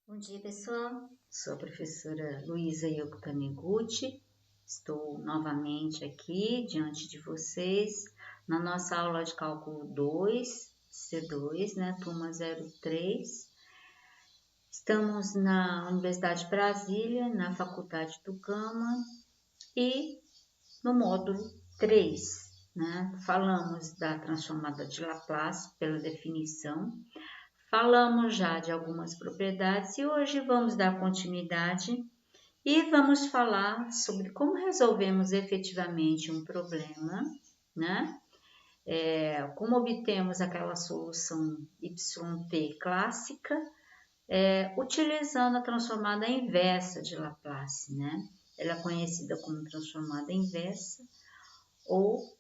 Bom dia, pessoal. Sou a professora Luísa Yoko Taniguchi. Estou novamente aqui diante de vocês na nossa aula de cálculo 2, C2, né, turma 03. Estamos na Universidade de Brasília, na Faculdade do Gama e no módulo 3, né, falamos da transformada de Laplace pela definição. Falamos já de algumas propriedades e hoje vamos dar continuidade e vamos falar sobre como resolvemos efetivamente um problema, né? Como obtemos aquela solução YT clássica, utilizando a transformada inversa de Laplace, né? Ela é conhecida como transformada inversa ou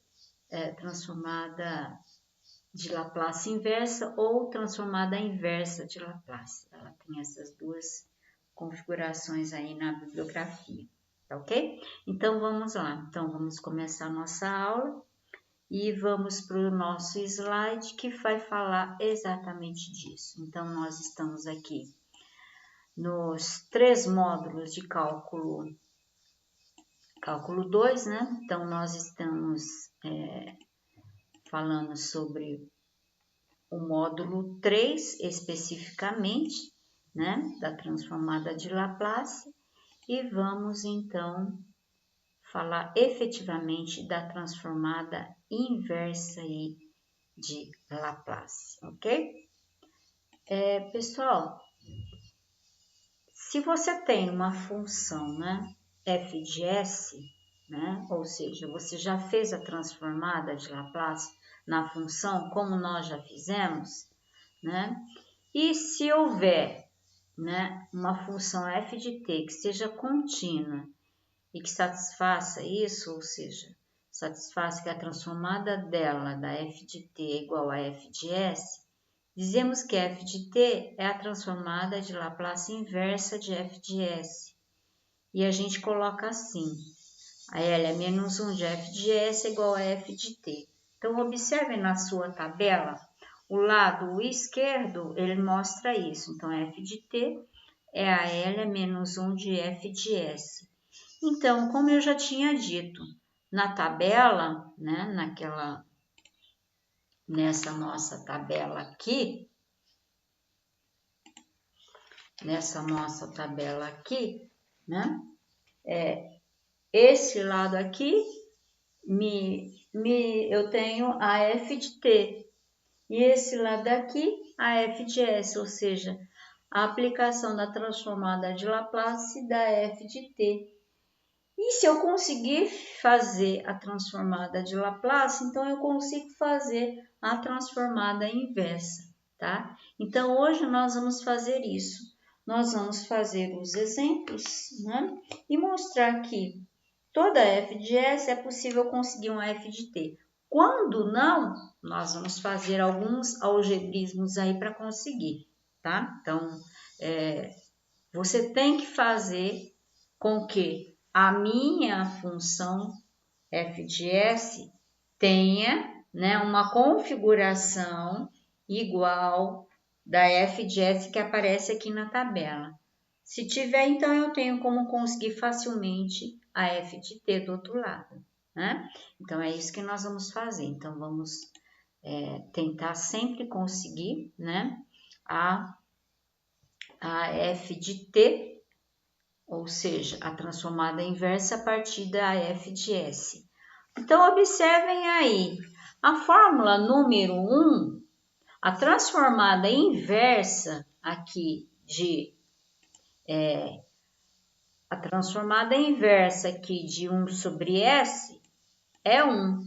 transformada de Laplace inversa ou transformada inversa de Laplace. Ela tem essas duas configurações aí na bibliografia, tá ok? Então vamos lá. Então vamos começar a nossa aula e vamos para o nosso slide que vai falar exatamente disso. Então nós estamos aqui nos 3 módulos de cálculo 2, né? Então nós estamos falando sobre o módulo 3 especificamente, né, da transformada de Laplace, e vamos então falar efetivamente da transformada inversa aí de Laplace, ok? Pessoal, se você tem uma função, né, f de s, né, ou seja, você já fez a transformada de Laplace na função, como nós já fizemos, né? E se houver, né, uma função f de t que seja contínua e que satisfaça isso, ou seja, satisfaça que a transformada dela da f de t é igual a f de s, dizemos que f de t é a transformada de Laplace inversa de f de s. E a gente coloca assim, a L é menos 1 de f de s é igual a f de t. Então, observe na sua tabela, o lado esquerdo, ele mostra isso. Então, f de t é a L é menos 1 de f de s. Então, como eu já tinha dito, na tabela, né, nessa nossa tabela aqui, né, esse lado aqui, eu tenho a f de t. E esse lado aqui, a f de s, ou seja, a aplicação da transformada de Laplace da f de t. E se eu conseguir fazer a transformada de Laplace, então eu consigo fazer a transformada inversa, tá? Então, hoje nós vamos fazer isso. Nós vamos fazer os exemplos, né? E mostrar que toda f de s é possível conseguir uma f de t. Quando não, nós vamos fazer alguns algebrismos aí para conseguir, tá? Então, você tem que fazer com que a minha função f de s tenha, né, uma configuração igual da f de s que aparece aqui na tabela. Se tiver, então eu tenho como conseguir facilmente a f de t do outro lado, né? Então é isso que nós vamos fazer. Então vamos tentar sempre conseguir, né, a f de t, ou seja, a transformada inversa a partir da f de s. Então, observem aí, a fórmula número 1, a transformada inversa aqui a transformada inversa aqui de 1 sobre s é 1,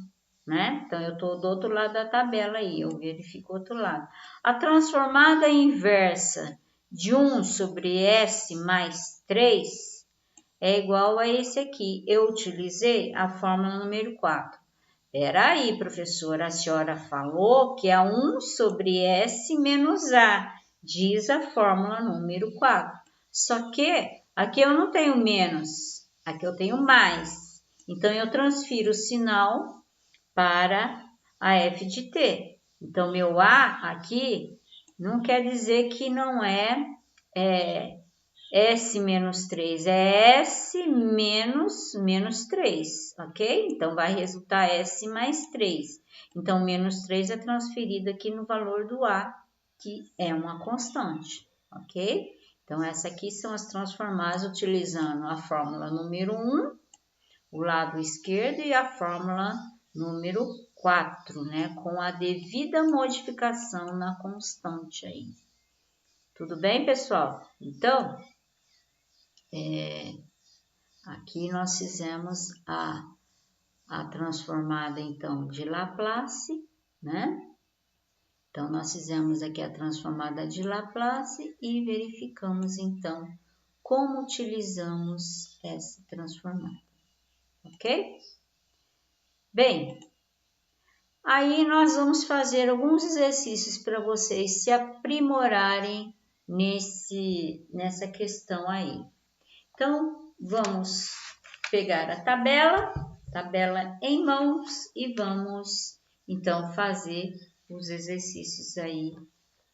né? Então, eu estou do outro lado da tabela aí, eu verifico o outro lado. A transformada inversa de 1 sobre s mais 3 é igual a esse aqui. Eu utilizei a fórmula número 4. Peraí, professora, a senhora falou que é 1 sobre S menos A, diz a fórmula número 4. Só que aqui eu não tenho menos, aqui eu tenho mais. Então, eu transfiro o sinal para a f de t. Então, meu A aqui não quer dizer que não é S menos 3 é S menos 3, ok? Então, vai resultar S mais 3. Então, menos 3 é transferido aqui no valor do A, que é uma constante, ok? Então, essas aqui são as transformadas utilizando a fórmula número 1, o lado esquerdo, e a fórmula número 4, né? Com a devida modificação na constante aí. Tudo bem, pessoal? Então, aqui nós fizemos a transformada, então, de Laplace, né? Então, nós fizemos aqui a transformada de Laplace e verificamos, então, como utilizamos essa transformada, ok? Bem, aí nós vamos fazer alguns exercícios para vocês se aprimorarem nessa questão aí. Então, vamos pegar a tabela em mãos e vamos, então, fazer os exercícios aí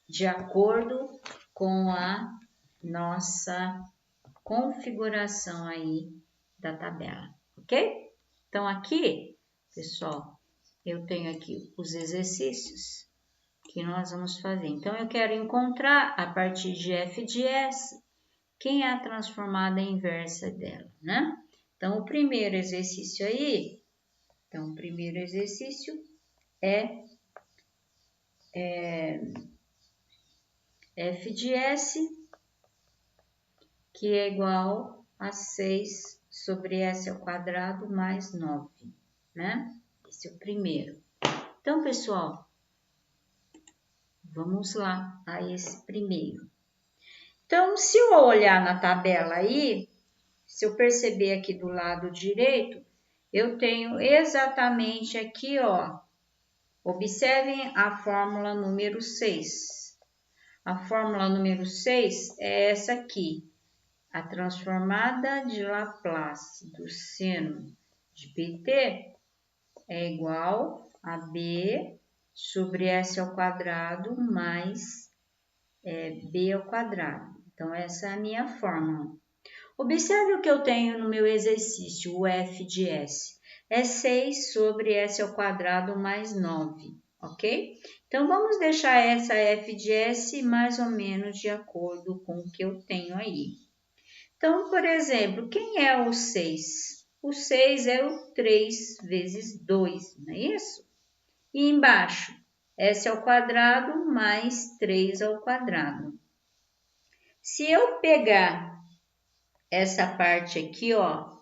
de acordo com a nossa configuração aí da tabela, ok? Então, aqui, pessoal, eu tenho aqui os exercícios que nós vamos fazer. Então, eu quero encontrar, a partir de f de s, quem é a transformada inversa dela, né? Então, o primeiro exercício aí, é f de s, que é igual a 6 sobre s ao quadrado mais 9, né? Esse é o primeiro. Então, pessoal, vamos lá a esse primeiro. Então, se eu olhar na tabela aí, se eu perceber aqui do lado direito, eu tenho exatamente aqui, ó, observem a fórmula número 6. A fórmula número 6 é essa aqui, a transformada de Laplace do seno de pt é igual a b sobre s ao quadrado mais b ao quadrado. Então, essa é a minha fórmula. Observe o que eu tenho no meu exercício, o f de s. É 6 sobre s ao quadrado mais 9, ok? Então, vamos deixar essa f de s mais ou menos de acordo com o que eu tenho aí. Então, por exemplo, quem é o 6? O 6 é o 3 vezes 2, não é isso? E embaixo, s ao quadrado mais 3 ao quadrado. Se eu pegar essa parte aqui, ó,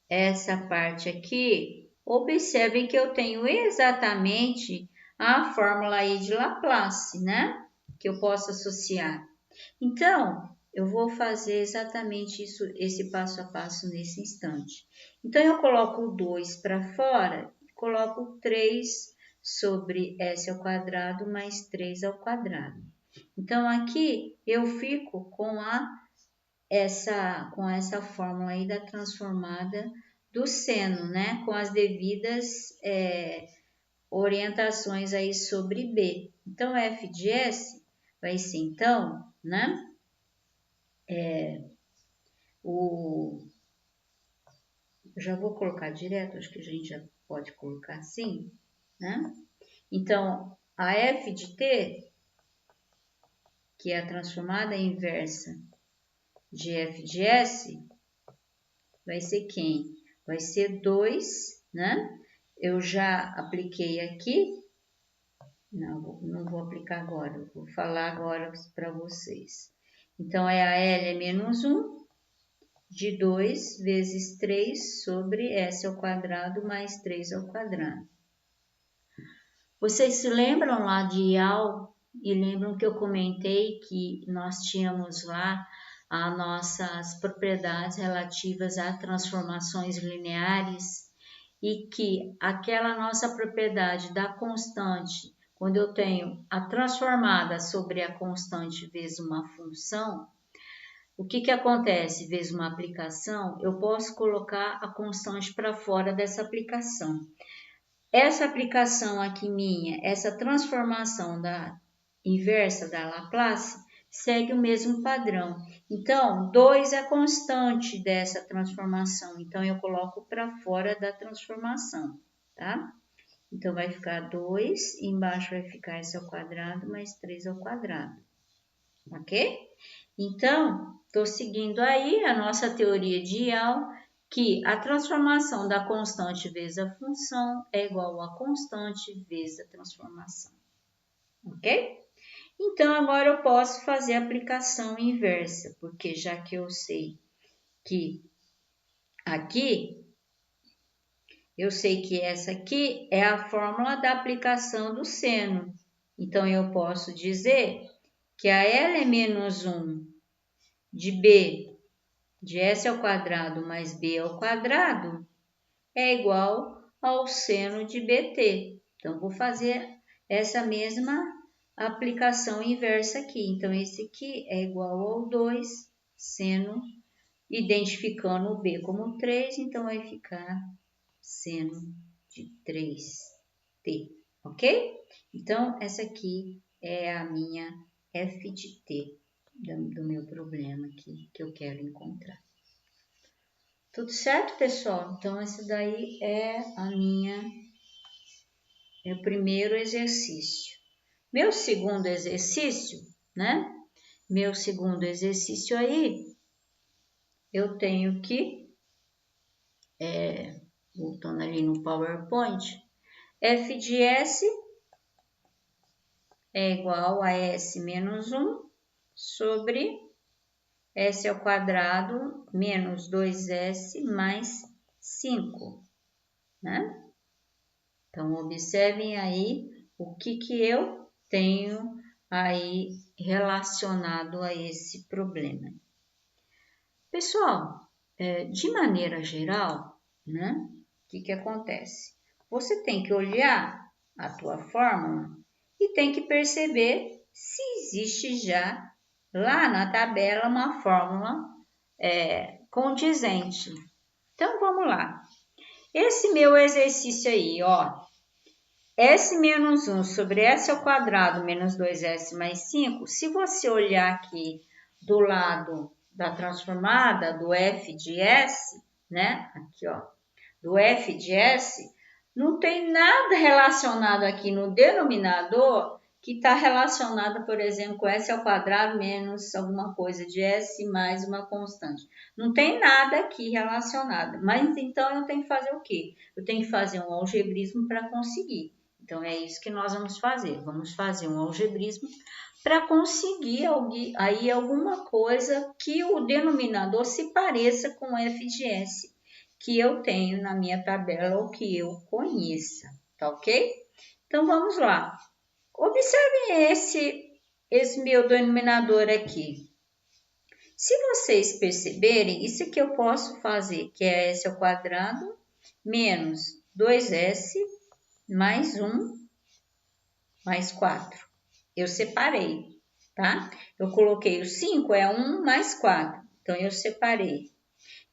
essa parte aqui, observem que eu tenho exatamente a fórmula aí de Laplace, né? Que eu posso associar. Então, eu vou fazer exatamente isso, esse passo a passo nesse instante. Então, eu coloco o 2 para fora e coloco 3 sobre s ao quadrado mais 3 ao quadrado. Então, aqui eu fico com essa fórmula aí da transformada do seno, né? Com as devidas orientações aí sobre B. Então, f de s vai ser, então, né? Já vou colocar direto, acho que a gente já pode colocar assim, né? Então, a f de t, que é a transformada inversa de f de s, vai ser quem? Vai ser 2, né? Eu já apliquei aqui. Não vou aplicar agora, eu vou falar agora para vocês. Então, a L é menos 1 de 2 vezes 3 sobre S ao quadrado mais 3 ao quadrado. Vocês se lembram lá de IAL e lembram que eu comentei que nós tínhamos lá as nossas propriedades relativas a transformações lineares e que aquela nossa propriedade da constante, quando eu tenho a transformada sobre a constante vezes uma função, o que acontece vezes uma aplicação? Eu posso colocar a constante para fora dessa aplicação. Essa aplicação aqui minha, essa transformação da inversa da Laplace, segue o mesmo padrão. Então, 2 é a constante dessa transformação. Então, eu coloco para fora da transformação, tá? Então, vai ficar 2, embaixo vai ficar s ao quadrado mais 3 ao quadrado, ok? Então, estou seguindo aí a nossa teoria de Yau, que a transformação da constante vezes a função é igual a constante vezes a transformação, ok? Então, agora eu posso fazer a aplicação inversa, porque já que eu sei que aqui, eu sei que essa aqui é a fórmula da aplicação do seno. Então, eu posso dizer que a L é menos 1 de B de S ao quadrado mais B ao quadrado é igual ao seno de BT. Então, vou fazer essa mesma aplicação inversa aqui. Então, esse aqui é igual ao 2 seno, identificando o B como 3, então vai ficar seno de 3t, ok? Então, essa aqui é a minha f de t do meu problema aqui que eu quero encontrar. Tudo certo, pessoal? Então, esse daí é o primeiro exercício. Meu segundo exercício, né? Meu segundo exercício aí, eu tenho que, voltando ali no PowerPoint, f de s é igual a s menos 1 sobre s ao quadrado menos 2s mais 5, né? Então, observem aí o que eu tenho aí relacionado a esse problema. Pessoal, de maneira geral, né? O que acontece? Você tem que olhar a tua fórmula e tem que perceber se existe já lá na tabela uma fórmula condizente. Então, vamos lá. Esse meu exercício aí, ó, S menos 1 sobre S ao quadrado menos 2S mais 5, se você olhar aqui do lado da transformada, do f de s, né? Aqui, ó, do f de s, não tem nada relacionado aqui no denominador que está relacionado, por exemplo, com s ao quadrado menos alguma coisa de s mais uma constante. Não tem nada aqui relacionado. Mas então eu tenho que fazer o quê? Eu tenho que fazer um algebrismo para conseguir. Então, é isso que nós vamos fazer. Vamos fazer um algebrismo para conseguir aí alguma coisa que o denominador se pareça com f de s que eu tenho na minha tabela ou que eu conheça, tá ok? Então, vamos lá. Observem esse meu denominador aqui. Se vocês perceberem, isso aqui eu posso fazer, que é s ao quadrado menos 2s mais 1 mais 4. Eu separei, tá? Eu coloquei o 5, é 1 mais 4. Então, eu separei.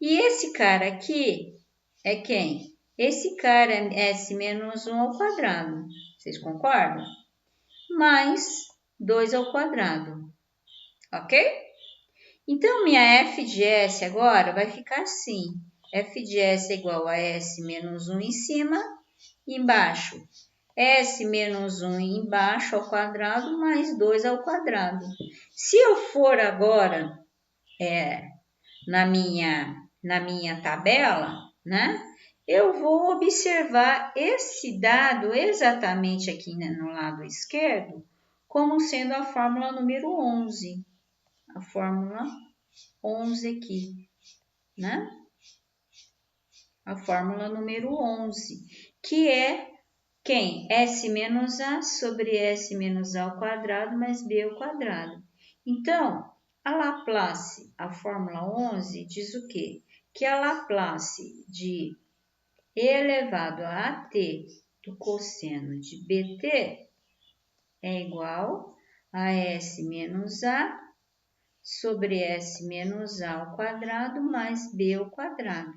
E esse cara aqui é quem? Esse cara é S menos 1 ao quadrado. Vocês concordam? Mais 2 ao quadrado. Ok? Então, minha f de s agora vai ficar assim. F de s é igual a S menos 1 em cima e embaixo. S menos 1 embaixo ao quadrado mais 2 ao quadrado. Se eu for agora na minha tabela, né? Eu vou observar esse dado exatamente aqui no lado esquerdo como sendo a fórmula número 11. A fórmula 11 aqui, né? A fórmula número 11, que é quem? S menos A sobre S menos A ao quadrado mais B ao quadrado. Então, a Laplace, a fórmula 11, diz o quê? Que a Laplace de E elevado a AT do cosseno de BT é igual a S menos A sobre S menos A ao quadrado mais B ao quadrado,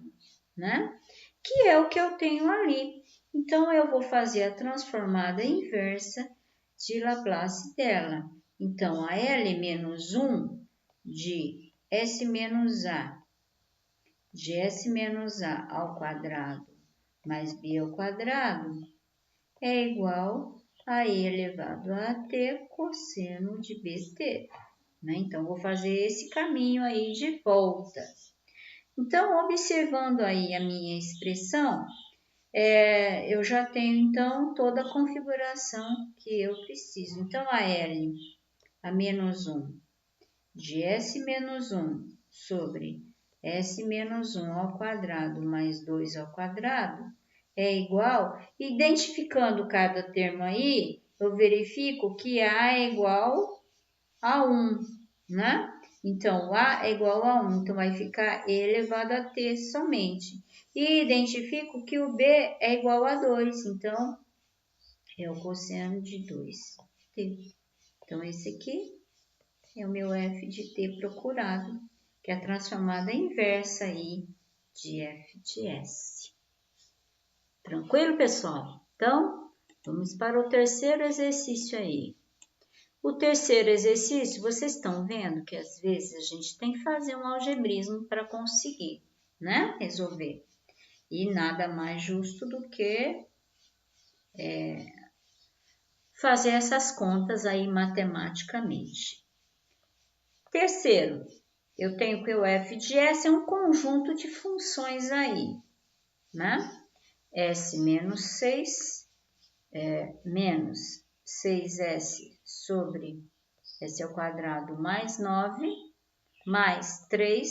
né? Que é o que eu tenho ali. Então, eu vou fazer a transformada inversa de Laplace dela. Então, a L menos 1 de S menos A, de S menos A ao quadrado mais B ao quadrado é igual a E elevado a T cosseno de BT. Né? Então, vou fazer esse caminho aí de volta. Então, observando aí a minha expressão, eu já tenho, então, toda a configuração que eu preciso. Então, a L, a menos 1, de S menos 1 sobre S menos 1 ao quadrado mais 2 ao quadrado é igual, identificando cada termo aí, eu verifico que A é igual a 1, né? Então, A é igual a 1, então vai ficar E elevado a T somente. E identifico que o B é igual a 2, então é o cosseno de 2t. Então, esse aqui é o meu f de t procurado, que é a transformada inversa aí de f de s. Tranquilo, pessoal? Então, vamos para o terceiro exercício aí. O terceiro exercício, vocês estão vendo que às vezes a gente tem que fazer um algebrismo para conseguir, né? Resolver. E nada mais justo do que fazer essas contas aí matematicamente. Terceiro, eu tenho que o f de s é um conjunto de funções aí, né? S menos 6 menos 6s sobre s ao quadrado mais 9 mais 3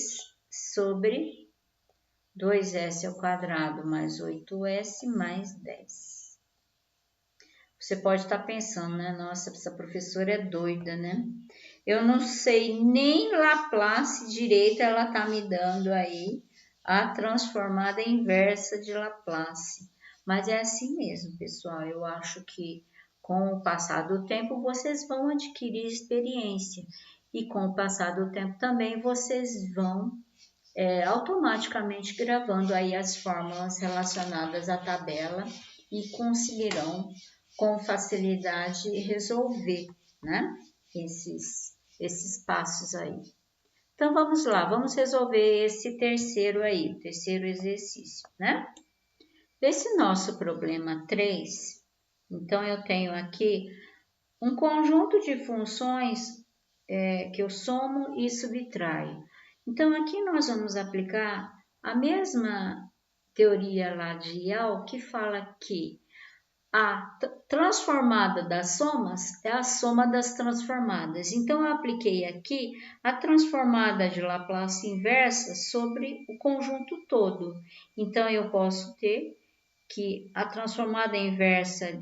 sobre 2s ao quadrado mais 8s mais 10. Você pode estar pensando, né? Nossa, essa professora é doida, né? Eu não sei nem Laplace direito, ela está me dando aí a transformada inversa de Laplace. Mas é assim mesmo, pessoal. Eu acho que com o passar do tempo vocês vão adquirir experiência. E com o passar do tempo também vocês vão automaticamente gravando aí as fórmulas relacionadas à tabela e conseguirão com facilidade resolver, né? Esses passos aí. Então, vamos lá, vamos resolver esse terceiro aí, o terceiro exercício, né? Esse nosso problema 3, então eu tenho aqui um conjunto de funções que eu somo e subtraio. Então, aqui nós vamos aplicar a mesma teoria lá de Yau, que fala que a transformada das somas é a soma das transformadas. Então, eu apliquei aqui a transformada de Laplace inversa sobre o conjunto todo. Então, eu posso ter que a transformada inversa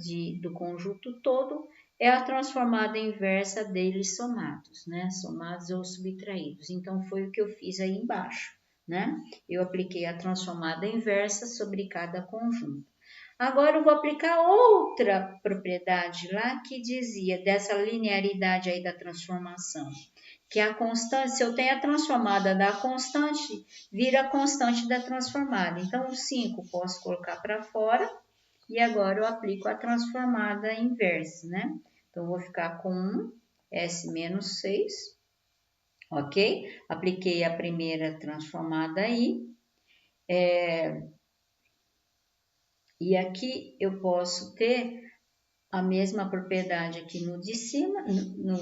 do conjunto todo é a transformada inversa deles somados, né? Somados ou subtraídos. Então, foi o que eu fiz aí embaixo, né? Eu apliquei a transformada inversa sobre cada conjunto. Agora eu vou aplicar outra propriedade lá que dizia dessa linearidade aí da transformação, que a constante, se eu tenho a transformada da constante, vira a constante da transformada. Então, o 5 posso colocar para fora e agora eu aplico a transformada inversa, né? Então, vou ficar com 1, S menos 6, ok? Apliquei a primeira transformada aí. E aqui eu posso ter a mesma propriedade aqui no de cima,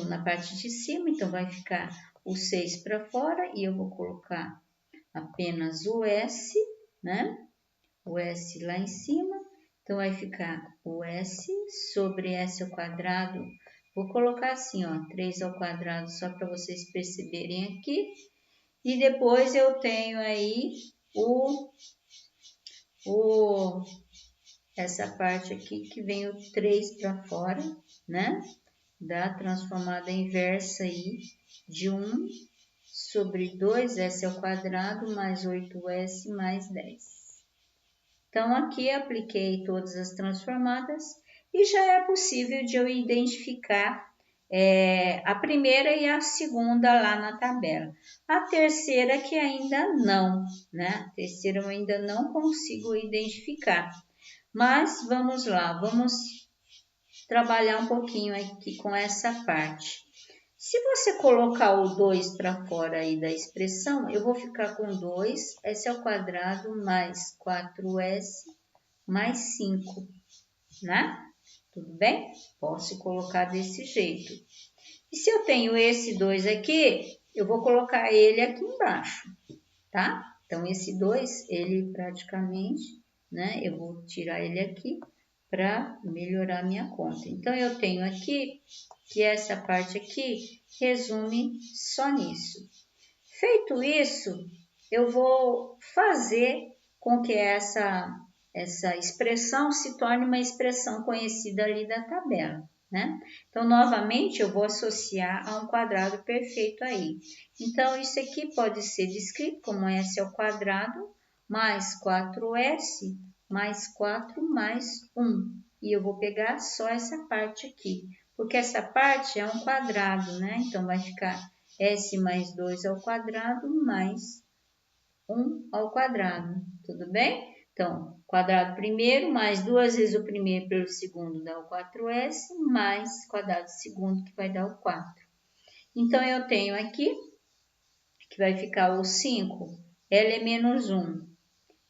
na parte de cima, então vai ficar o 6 para fora e eu vou colocar apenas o S, né? O S lá em cima, então vai ficar o S sobre S ao quadrado. Vou colocar assim, ó, 3 ao quadrado, só para vocês perceberem aqui. E depois eu tenho aí essa parte aqui que vem o 3 para fora, né? Da transformada inversa aí de 1 sobre 2s ao quadrado mais 8s mais 10. Então, aqui apliquei todas as transformadas e já é possível de eu identificar a primeira e a segunda lá na tabela. A terceira que ainda não, né? A terceira eu ainda não consigo identificar. Mas vamos lá, vamos trabalhar um pouquinho aqui com essa parte. Se você colocar o 2 para fora aí da expressão, eu vou ficar com 2s² mais 4s mais 5, né? Tudo bem? Posso colocar desse jeito. E se eu tenho esse 2 aqui, eu vou colocar ele aqui embaixo, tá? Então, esse 2, ele praticamente, né? Eu vou tirar ele aqui para melhorar minha conta. Então, eu tenho aqui que essa parte aqui resume só nisso. Feito isso, eu vou fazer com que essa expressão se torne uma expressão conhecida ali da tabela, né? Então, novamente, eu vou associar a um quadrado perfeito aí. Então, isso aqui pode ser descrito como s² mais 4s mais 4 mais 1. E eu vou pegar só essa parte aqui, porque essa parte é um quadrado, né? Então, vai ficar s mais 2² mais 1 ao quadrado, tudo bem? Então, quadrado primeiro, mais 2 vezes o primeiro pelo segundo dá o 4s, mais quadrado segundo, que vai dar o 4. Então, eu tenho aqui, que vai ficar o 5, L é menos 1,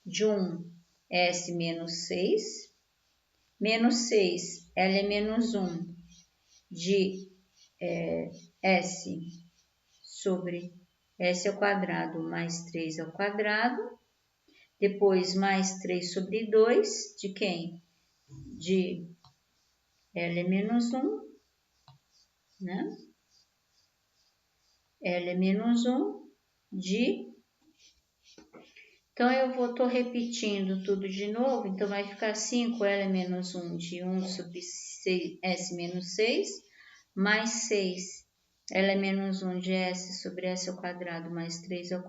de 1, S menos 6, menos 6, L é menos 1, de S sobre s² mais 3², depois mais 3 sobre 2, de quem? De L é menos 1, né? L é menos 1 de... Então, eu tô repetindo tudo de novo, então vai ficar 5L é menos 1 de 1 sobre 6, S menos 6, mais 6, L é menos 1 de S sobre S² mais 3²,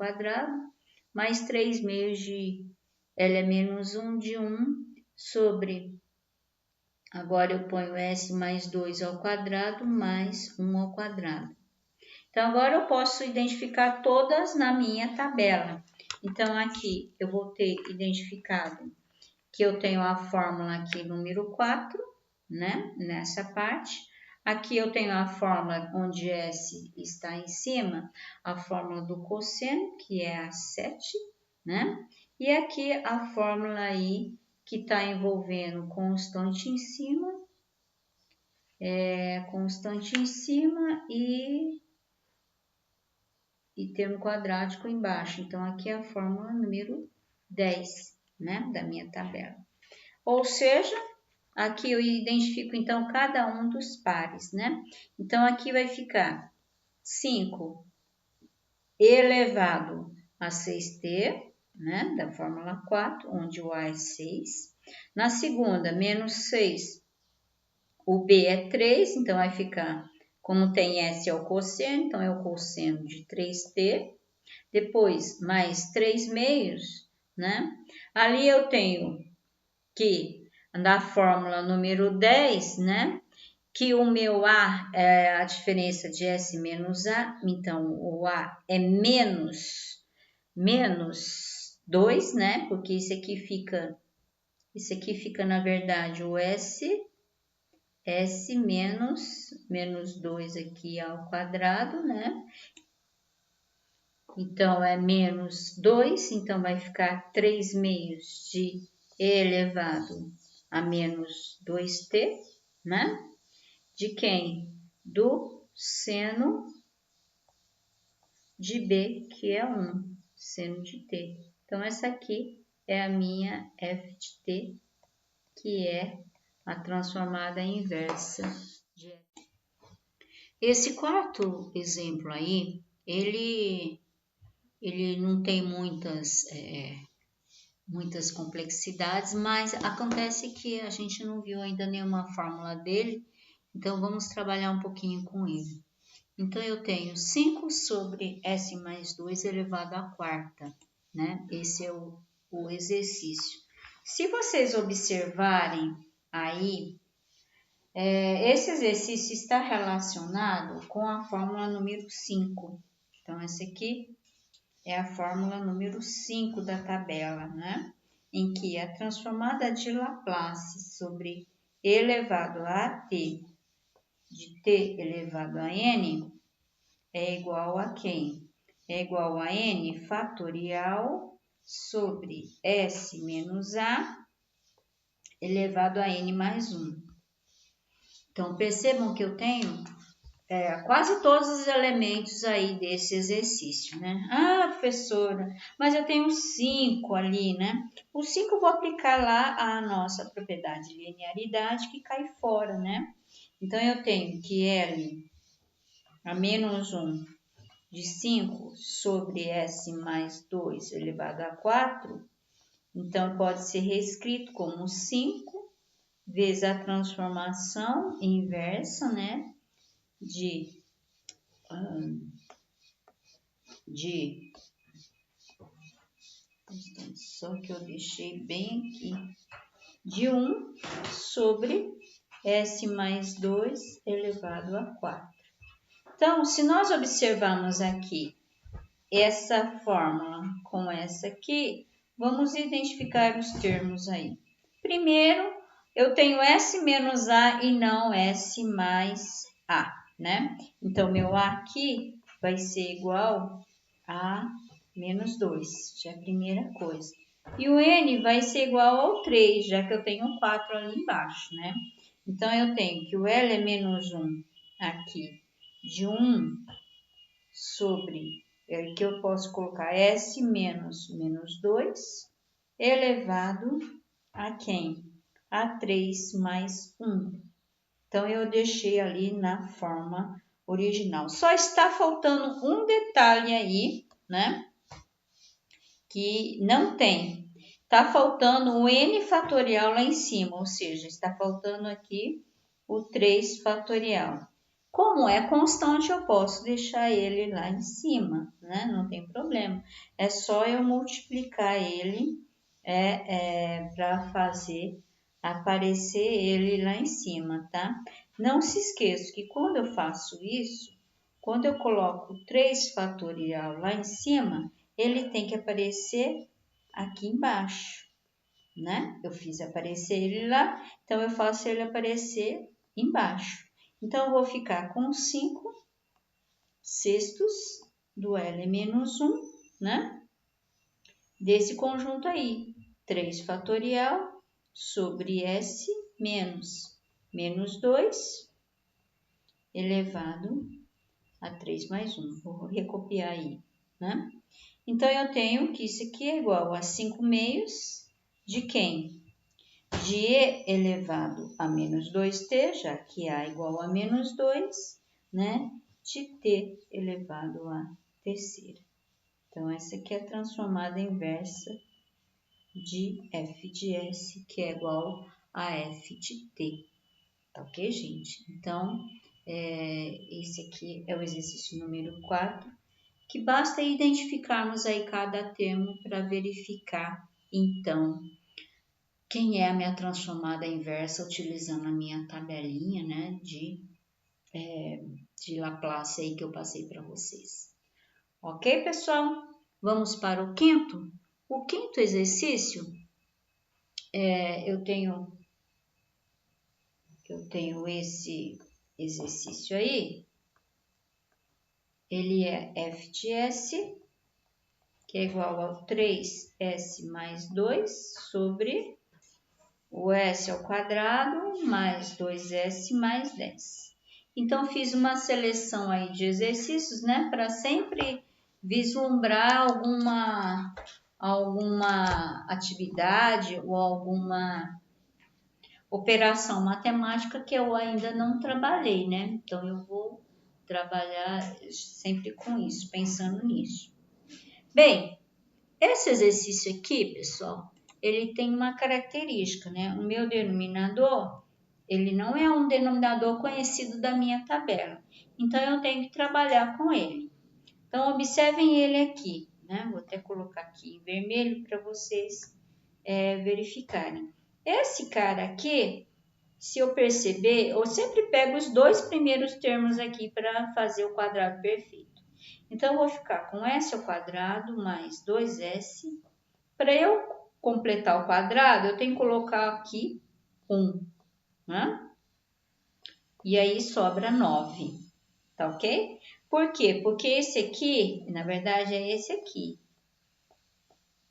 mais 3 meios de L é menos 1 de 1 sobre... Agora eu ponho S mais 2² mais 1². Então, agora eu posso identificar todas na minha tabela. Então, aqui eu vou ter identificado que eu tenho a fórmula aqui número 4, né? Nessa parte. Aqui eu tenho a fórmula onde S está em cima, a fórmula do cosseno, que é a 7, né? E aqui a fórmula aí que está envolvendo constante em cima, e termo quadrático embaixo. Então, aqui é a fórmula número 10, né, da minha tabela. Ou seja, aqui eu identifico, então, cada um dos pares, né? Então, aqui vai ficar 5 elevado a 6t, né, da fórmula 4, onde o A é 6. Na segunda, menos 6, o B é 3, então vai ficar, como tem S é o cosseno, então é o cosseno de 3t. Depois, mais 3 meios, né? Ali eu tenho que, na fórmula número 10, né? Que o meu A é a diferença de S menos A, então o A é menos 2, né? Porque isso aqui fica, na verdade, o S menos 2 aqui ao quadrado, né? Então, é menos 2, então vai ficar 3 meios de E elevado a menos 2t, né? De quem? Do seno de B, que é 1, seno de t. Então, essa aqui é a minha f de t, que é a transformada inversa de f. Esse quarto exemplo aí, ele não tem muitas complexidades, mas acontece que a gente não viu ainda nenhuma fórmula dele, então vamos trabalhar um pouquinho com ele. Então, eu tenho 5 sobre S mais 2 elevado à quarta, né? Esse é o exercício. Se vocês observarem aí, esse exercício está relacionado com a fórmula número 5. Então, essa aqui é a fórmula número 5 da tabela, né? Em que a transformada de Laplace sobre e elevado a t de t elevado a n é igual a quem? É igual a n fatorial sobre S menos A elevado a n mais 1. Então, percebam que eu tenho quase todos os elementos aí desse exercício, né? Ah, professora, mas eu tenho 5 ali, né? Os 5 eu vou aplicar lá a nossa propriedade de linearidade que cai fora, né? Então, eu tenho que L a menos 1 de 5 sobre S mais 2 elevado a 4, então pode ser reescrito como 5 vezes a transformação inversa, né? Só que eu deixei bem aqui, de 1 sobre S mais 2 elevado a 4. Então, se nós observarmos aqui essa fórmula com essa aqui, vamos identificar os termos aí. Primeiro, eu tenho S menos A e não S mais A, né? Então, meu A aqui vai ser igual a menos 2, já é a primeira coisa. E o N vai ser igual ao 3, já que eu tenho 4 ali embaixo, né? Então, eu tenho que o L é menos 1 aqui, de 1 sobre, que eu posso colocar S menos 2, elevado a quem? A 3 mais 1. Então, eu deixei ali na forma original. Só está faltando um detalhe aí, né? Que não tem. Está faltando o n fatorial lá em cima, ou seja, está faltando aqui o 3 fatorial. Como é constante, eu posso deixar ele lá em cima, né? Não tem problema. É só eu multiplicar ele para fazer aparecer ele lá em cima, tá? Não se esqueça que quando eu faço isso, quando eu coloco 3 fatorial lá em cima, ele tem que aparecer aqui embaixo, né? Eu fiz aparecer ele lá, então eu faço ele aparecer embaixo. Então, eu vou ficar com 5 sextos do L menos 1, né? Desse conjunto aí, 3 fatorial sobre S menos 2 elevado a 3 mais 1. Vou recopiar aí, né? Então, eu tenho que isso aqui é igual a 5 meios de quem? De E elevado a menos 2t, já que A igual a menos 2, né? De T elevado a terceira. Então, essa aqui é a transformada inversa de f de S, que é igual a f de T. Tá ok, gente? Então, esse aqui é o exercício número 4, que basta identificarmos aí cada termo para verificar, então, quem é a minha transformada inversa utilizando a minha tabelinha, né, de Laplace aí que eu passei para vocês. Ok, pessoal? Vamos para o quinto. O quinto exercício, eu tenho esse exercício aí, ele é f de S, que é igual ao 3S mais 2 sobre o S ao quadrado mais 2S mais 10. Então, fiz uma seleção aí de exercícios, né, para sempre vislumbrar alguma atividade ou alguma operação matemática que eu ainda não trabalhei, né? Então, eu vou trabalhar sempre com isso, pensando nisso. Bem, esse exercício aqui, pessoal, ele tem uma característica, né? O meu denominador, ele não é um denominador conhecido da minha tabela. Então, eu tenho que trabalhar com ele. Então, observem ele aqui, né? Vou até colocar aqui em vermelho para vocês verificarem. Esse cara aqui, se eu perceber, eu sempre pego os dois primeiros termos aqui para fazer o quadrado perfeito. Então, eu vou ficar com S ao quadrado mais 2S. Para eu completar o quadrado, eu tenho que colocar aqui 1, né? E aí sobra 9, tá ok? Por quê? Porque esse aqui, na verdade, é esse aqui.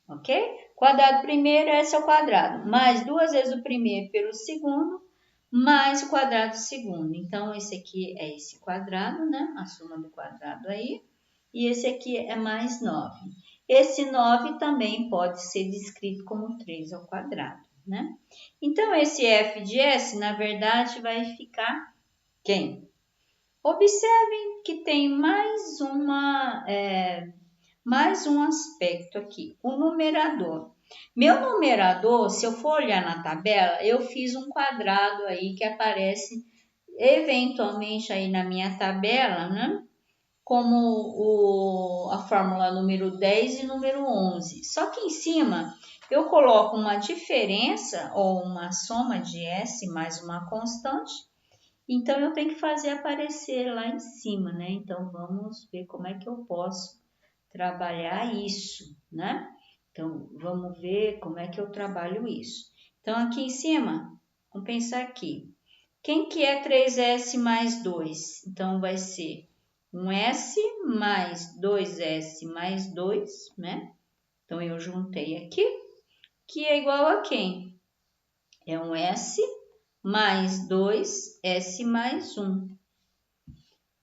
Ok? Quadrado primeiro, esse é o quadrado. Mais 2 vezes o primeiro pelo segundo, mais o quadrado do segundo. Então, esse aqui é esse quadrado, né? A soma do quadrado aí. E esse aqui é mais 9. Esse 9 também pode ser descrito como 3 ao quadrado, né? Então, esse f de s, na verdade, vai ficar quem? Observem que tem mais um aspecto aqui, o numerador. Meu numerador, se eu for olhar na tabela, eu fiz um quadrado aí que aparece eventualmente aí na minha tabela, né? Como a fórmula número 10 e número 11. Só que em cima eu coloco uma diferença ou uma soma de S mais uma constante. Então eu tenho que fazer aparecer lá em cima, né? Então vamos ver como é que eu posso trabalhar isso, né? Então vamos ver como é que eu trabalho isso. Então aqui em cima, vamos pensar aqui. Quem que é 3S mais 2? Então vai ser um S mais 2S mais 2, né? Então eu juntei aqui, que é igual a quem? É um S mais 2S mais 1.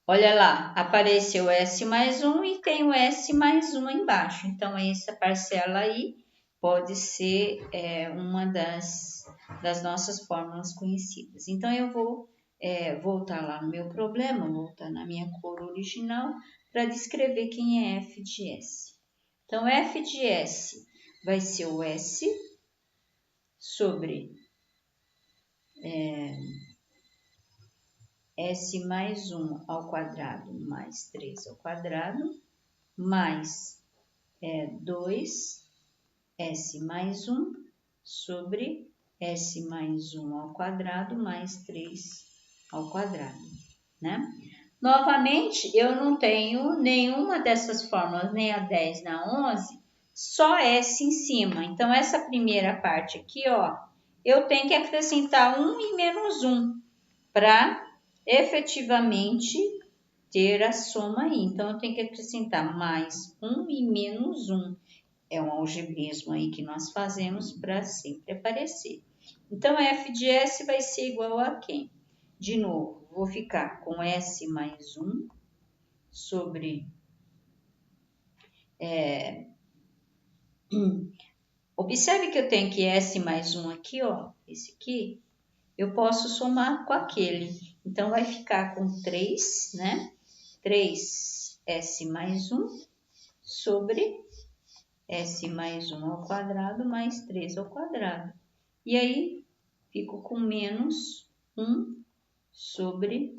Olha lá, apareceu S mais 1 e tem o S mais 1 embaixo. Então, essa parcela aí pode ser uma das nossas fórmulas conhecidas. Então, eu vou voltar lá no meu problema, voltar na minha cor original, para descrever quem é f de s. Então, f de s vai ser o s sobre s mais 1 ao quadrado mais 3 ao quadrado, mais 2s mais 1 sobre s mais 1 ao quadrado mais 3 ao quadrado, né? Novamente, eu não tenho nenhuma dessas fórmulas, nem a 10, nem a 11, só s em cima. Então, essa primeira parte aqui, ó, eu tenho que acrescentar 1 e menos 1 para efetivamente ter a soma aí. Então, eu tenho que acrescentar mais 1 e menos 1. É um algebrismo aí que nós fazemos para sempre aparecer. Então, f de s vai ser igual a quem? De novo, vou ficar com s mais 1 sobre... Observe que eu tenho que s mais 1 aqui, ó, esse aqui, eu posso somar com aquele. Então, vai ficar com 3, né? 3s mais 1 sobre s mais 1 ao quadrado mais 3 ao quadrado. E aí, fico com menos 1 sobre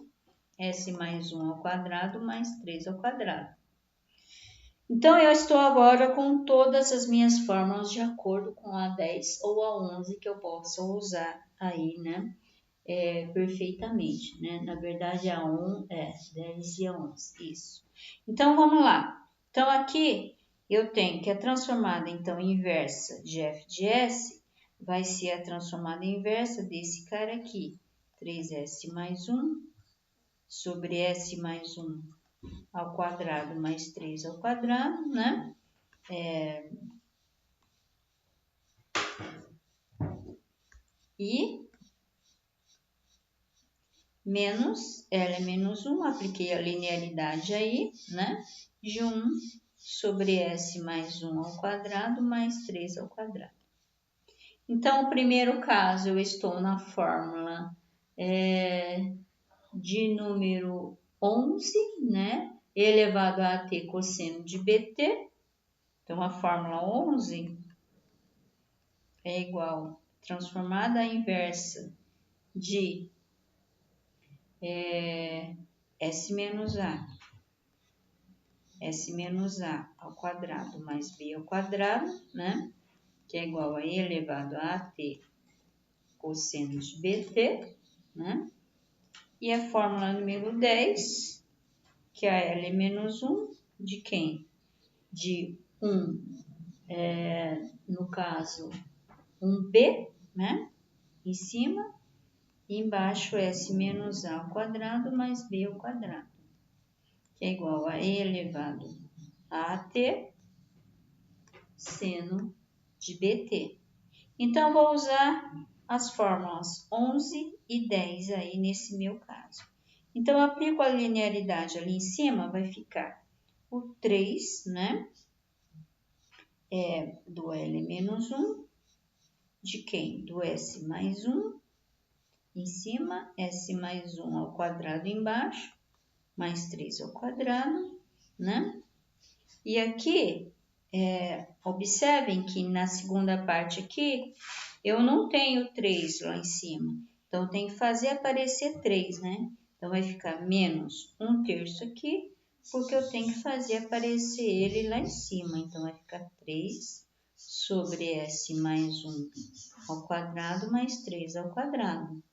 s mais 1 ao quadrado mais 3 ao quadrado. Então, eu estou agora com todas as minhas fórmulas de acordo com a 10 ou a 11 que eu possa usar aí, né? Perfeitamente, né? Na verdade, a 10 e a 11, isso. Então, vamos lá. Então, aqui eu tenho que a transformada, então, inversa de f de s vai ser a transformada inversa desse cara aqui. 3s mais 1 sobre s mais 1 ao quadrado mais 3 ao quadrado, né? E menos, L é menos 1, apliquei a linearidade aí, né? De 1 sobre S mais 1 ao quadrado mais 3 ao quadrado. Então, o primeiro caso, eu estou na fórmula de número 11, né? Elevado a t cosseno de bt. Então, a fórmula 11 é igual transformada inversa de S menos A. S menos A ao quadrado mais B ao quadrado, né? Que é igual a E elevado a AT cosseno de BT, né? E a fórmula número 10, que é a L menos 1, de quem? De 1, no caso, 1B, né? Em cima, e embaixo S menos A ao quadrado mais B ao quadrado. que é igual a E elevado a AT seno de BT. Então, vou usar as fórmulas 11 e 10 aí nesse meu caso. Então, aplico a linearidade ali em cima, vai ficar o 3, né? Do L menos 1, de quem? Do S mais 1 em cima, S mais 1 ao quadrado embaixo, mais 3 ao quadrado, né? E aqui, observem que na segunda parte aqui, eu não tenho 3 lá em cima. Então, tem que fazer aparecer 3, né? Então, vai ficar menos 1/3 aqui, porque eu tenho que fazer aparecer ele lá em cima. Então, vai ficar 3 sobre S mais 1 ao quadrado, mais 3 ao quadrado.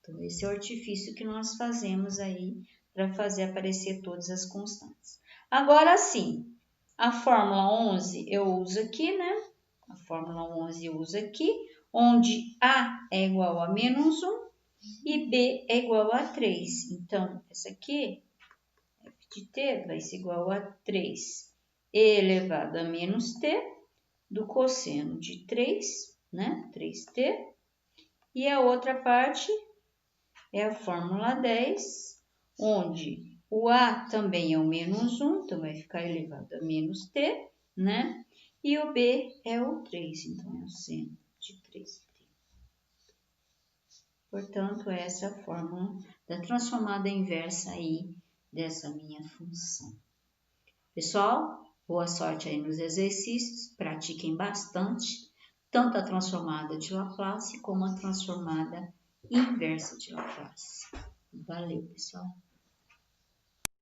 Então, esse é o artifício que nós fazemos aí para fazer aparecer todas as constantes. Agora sim, a fórmula 11 eu uso aqui, né? A fórmula 11 eu uso aqui, onde A é igual a menos 1 e B é igual a 3. Então, essa aqui, f de t, vai ser igual a 3 e elevado a menos t do cosseno de 3, né? 3t. E a outra parte é a fórmula 10, onde o A também é o menos 1, então vai ficar elevado a menos t, né? E o B é o 3, então é o seno de 3t. Portanto, essa é a fórmula da transformada inversa aí dessa minha função. Pessoal, boa sorte aí nos exercícios, pratiquem bastante, tanto a transformada de Laplace como a transformada inversa de Laplace. Valeu, pessoal!